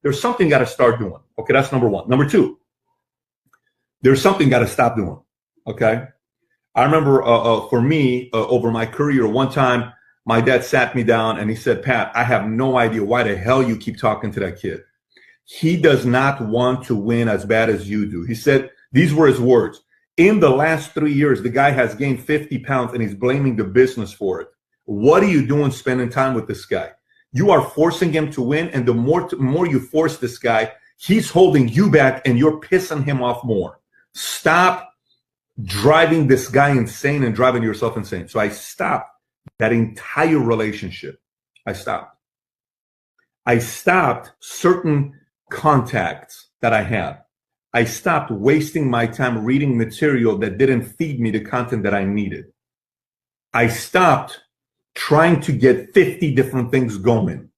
there's something got to start doing. Okay, that's number one. Number two, there's something got to stop doing. Okay, I remember for me over my career, one time my dad sat me down and he said, Pat, I have no idea why the hell you keep talking to that kid. He does not want to win as bad as you do. He said, these were his words. In the last 3 years, the guy has gained 50 pounds and he's blaming the business for it. What are you doing spending time with this guy? You are forcing him to win, and the more you force this guy, he's holding you back and you're pissing him off more. Stop driving this guy insane and driving yourself insane. So I stopped that entire relationship. I stopped certain contacts that I had. I stopped wasting my time reading material that didn't feed me the content that I needed. I stopped trying to get 50 different things going.